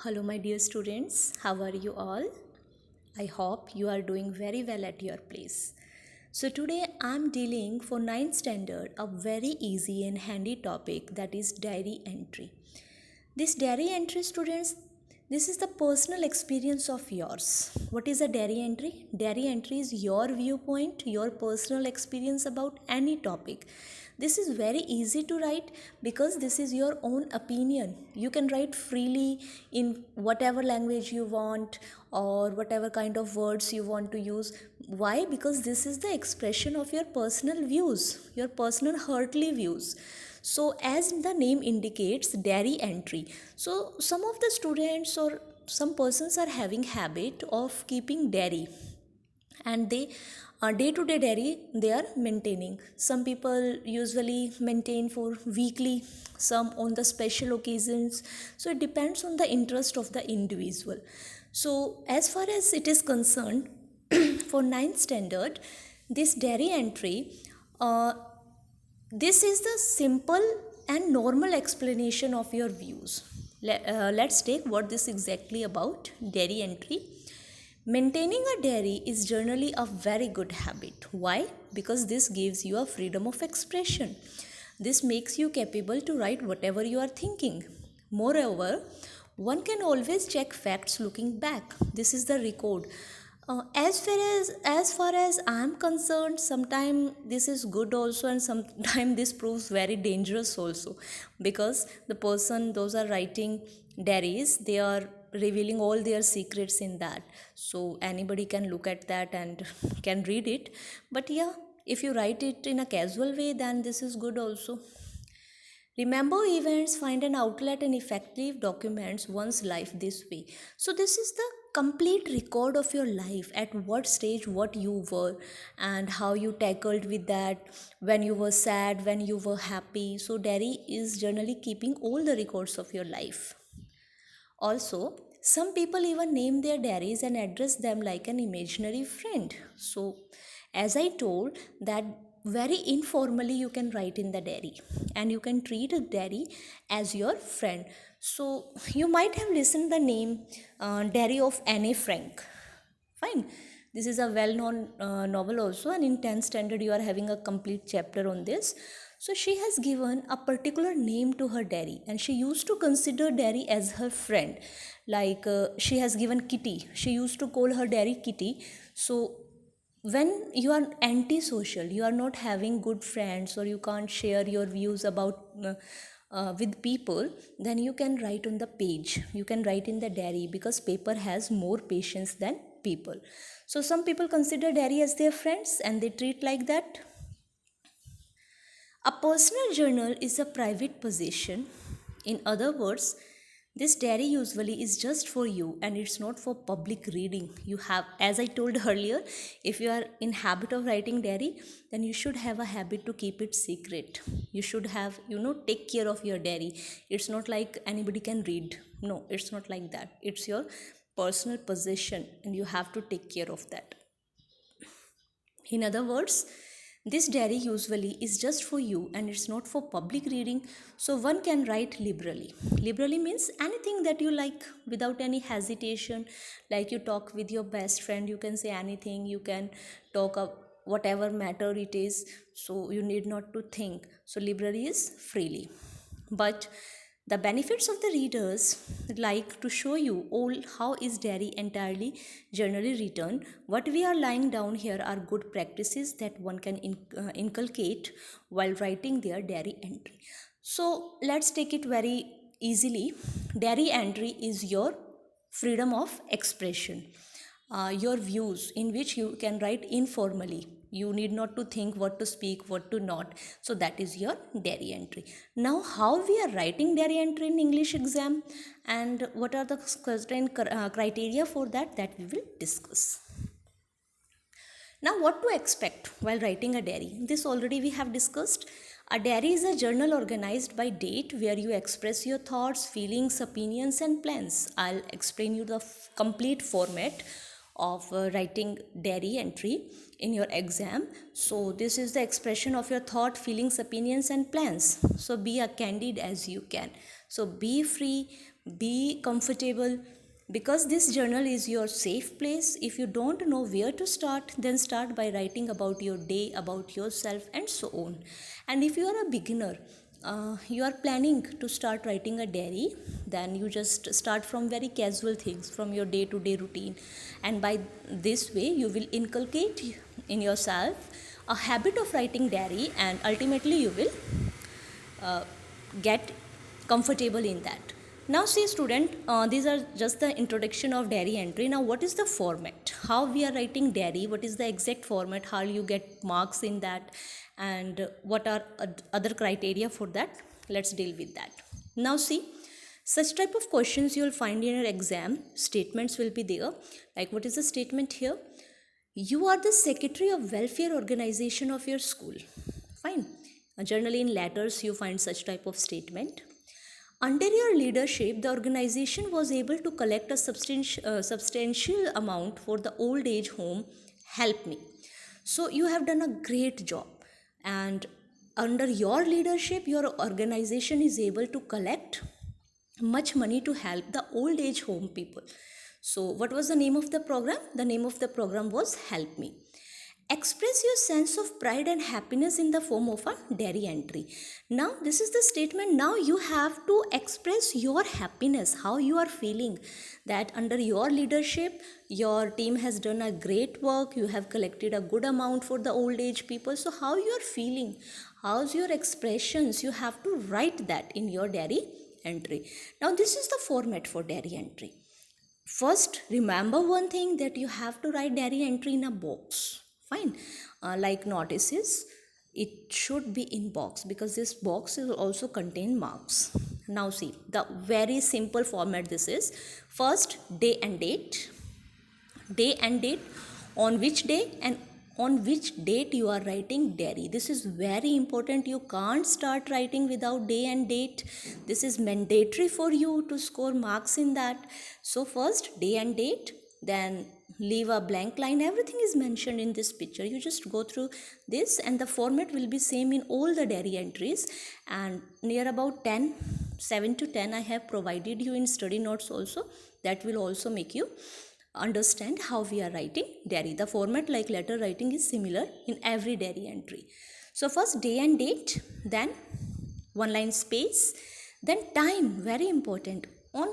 Hello, my dear students. How are you all? I hope you are doing very well at your place. So, today I'm dealing for ninth standard a very easy and handy topic, that is diary entry. This diary entry, students, this is the personal experience of yours. What is a diary entry? Diary entry is your viewpoint, your personal experience about any topic. This is very easy to write because this is your own opinion. You can write freely in whatever language you want or whatever kind of words you want to use. Why? Because this is the expression of your personal views, your personal heartly views. So as the name indicates, diary entry. So some of the students or some persons are having habit of keeping diary, and they day to day diary they are maintaining. Some people usually maintain for weekly, some on the special occasions. So it depends on the interest of the individual. So as far as it is concerned, for ninth standard, this diary entry, uh, this is the simple and normal explanation of your views. Let's take what this exactly about diary entry. Maintaining a diary is generally a very good habit. Why? Because this gives you a freedom of expression. This makes you capable to write whatever you are thinking. Moreover, one can always check facts looking back. This is the record. As far as I am concerned, sometimes this is good also, and sometimes this proves very dangerous also, because the person those are writing diaries, they are revealing all their secrets in that. So anybody can look at that and can read it. But yeah, if you write it in a casual way, then this is good also. Remember events, find an outlet, and effectively documents one's life this way. So, this is the complete record of your life, at what stage, what you were, and how you tackled with that, when you were sad, when you were happy. So, diary is generally keeping all the records of your life. Also, some people even name their diaries and address them like an imaginary friend. So, as I told, that very informally you can write in the diary, and you can treat a diary as your friend. So, you might have listened the name Diary of Anne Frank. Fine. This is a well known novel also, and in 10th standard, you are having a complete chapter on this. So, she has given a particular name to her diary, and she used to consider diary as her friend. Like she has given Kitty, she used to call her diary Kitty. So, when you are antisocial, you are not having good friends, or you can't share your views about with people, then you can write on the page, you can write in the diary, because paper has more patience than people. So some people consider diary as their friends and they treat like that. A personal journal is a private possession. In other words, this diary usually is just for you and it's not for public reading. You have, as I told earlier, if you are in habit of writing diary, then you should have a habit to keep it secret. You should have, take care of your diary. It's not like anybody can read. No, it's not like that. It's your personal possession and you have to take care of that. In other words, this diary usually is just for you and it's not for public reading, so one can write liberally. Liberally means anything that you like without any hesitation. Like you talk with your best friend, you can say anything, you can talk of whatever matter it is, so you need not to think. So, liberally is freely. But the benefits of the readers like to show you all how is diary entirely generally written. What we are lying down here are good practices that one can inculcate while writing their diary entry. So let's take it very easily. Diary entry is your freedom of expression, your views in which you can write informally. You need not to think what to speak, what to not. So that is your diary entry. Now, how we are writing diary entry in English exam and what are the certain criteria for that, that we will discuss. Now, what to expect while writing a diary? This already we have discussed. A diary is a journal organized by date where you express your thoughts, feelings, opinions, and plans. I'll explain you the complete format of writing diary entry in your exam. So, this is the expression of your thought, feelings, opinions, and plans. So, be as candid as you can. So, be free, Be comfortable, because this journal is your safe place. If you don't know where to start, then start by writing about your day, about yourself, and so on. And if you are a beginner, you are planning to start writing a diary, then you just start from very casual things from your day to day routine, and by this way you will inculcate in yourself a habit of writing diary, and ultimately you will get comfortable in that. Now see student, these are just the introduction of diary entry. Now what is the format, how we are writing diary, what is the exact format, how you get marks in that, and what are other criteria for that, let's deal with that. Now see, such type of questions you will find in your exam. Statements will be there, like what is the statement here? You are the secretary of welfare organization of your school. Fine. Generally in letters you find such type of statement. Under your leadership, the organization was able to collect a substantial amount for the old age home Help Me. So you have done a great job, and under your leadership your organization is able to collect much money to help the old age home people. So what was the name of the program? The name of the program was Help Me. Express your sense of pride and happiness in the form of a diary entry. Now this is the statement. Now you have to express your happiness, how you are feeling, that under your leadership your team has done a great work, you have collected a good amount for the old age people. So how you are feeling, how's your expressions, you have to write that in your diary entry. Now this is the format for diary entry. First, remember one thing, that you have to write diary entry in a box. Fine. Like notices, it should be in box, because this box will also contain marks. Now see, the very simple format this is. First, day and date. Day and date, on which day and on which date you are writing diary. This is very important. You can't start writing without day and date. This is mandatory for you to score marks in that. So first day and date, then leave a blank line. Everything is mentioned in this picture. You just go through this, and the format will be same in all the diary entries. And near about 7 to 10 I have provided you in study notes also. That will also make you understand how we are writing diary. The format, like letter writing, is similar in every diary entry. So first day and date, then one line space, then time, very important. On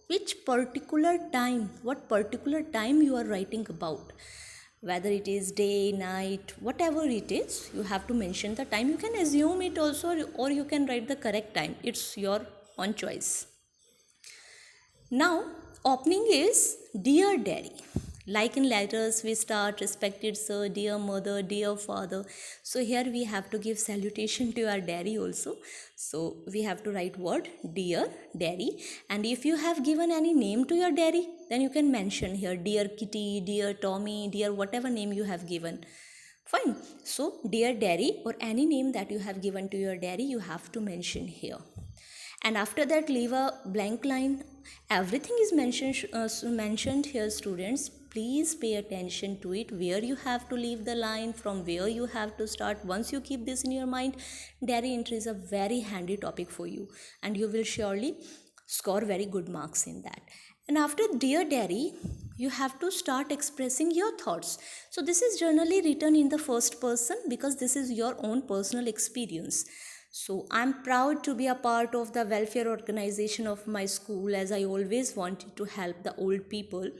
which particular time, what particular time you are writing about, whether it is day, night, whatever it is, you have to mention the time. You can assume it also, or you can write the correct time. It's your own choice. Now, opening is Dear Diary. Like in letters, we start respected sir, dear mother, dear father. So here we have to give salutation to our diary also. So we have to write word Dear Diary. And if you have given any name to your diary, then you can mention here Dear Kitty, Dear Tommy, Dear whatever name you have given. Fine. So Dear Diary, or any name that you have given to your diary, you have to mention here. And after that, leave a blank line. Everything is mentioned here, students. Please pay attention to it, where you have to leave the line, from where you have to start. Once you keep this in your mind, diary entry is a very handy topic for you, and you will surely score very good marks in that. And after Dear Diary, you have to start expressing your thoughts. So this is generally written in the first person, because this is your own personal experience. So I'm proud to be a part of the welfare organization of my school, as I always wanted to help the old people.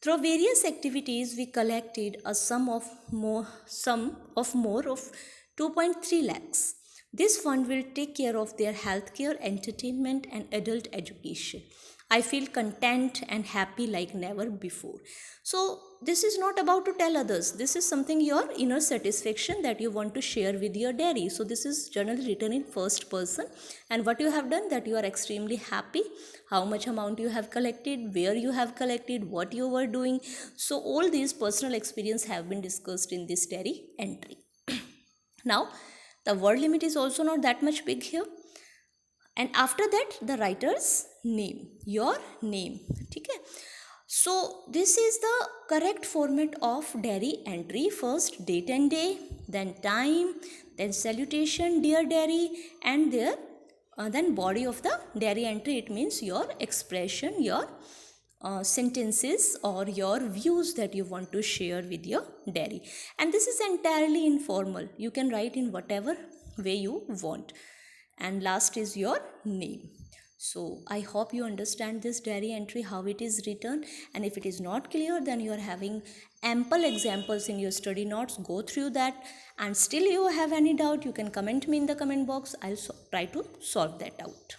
Through various activities, we collected a sum of more of 2.3 lakhs. This fund will take care of their healthcare, entertainment, and adult education. I feel content and happy like never before. So this is not about to tell others. This is something your inner satisfaction that you want to share with your diary. So this is generally written in first person. And what you have done, that you are extremely happy, how much amount you have collected, where you have collected, what you were doing. So all these personal experience have been discussed in this diary entry. Now, the word limit is also not that much big here. And after that, the writer's name, your name. Okay. So this is the correct format of diary entry. First date and day, then time, then salutation, dear diary, and their Then body of the diary entry, it means your expression, your sentences or your views that you want to share with your diary. And this is entirely informal, you can write in whatever way you want. And last is your name. So I hope you understand this diary entry, how it is written. And if it is not clear, then you are having ample examples in your study notes, go through that. And still you have any doubt, you can comment me in the comment box, I'll try to solve that out.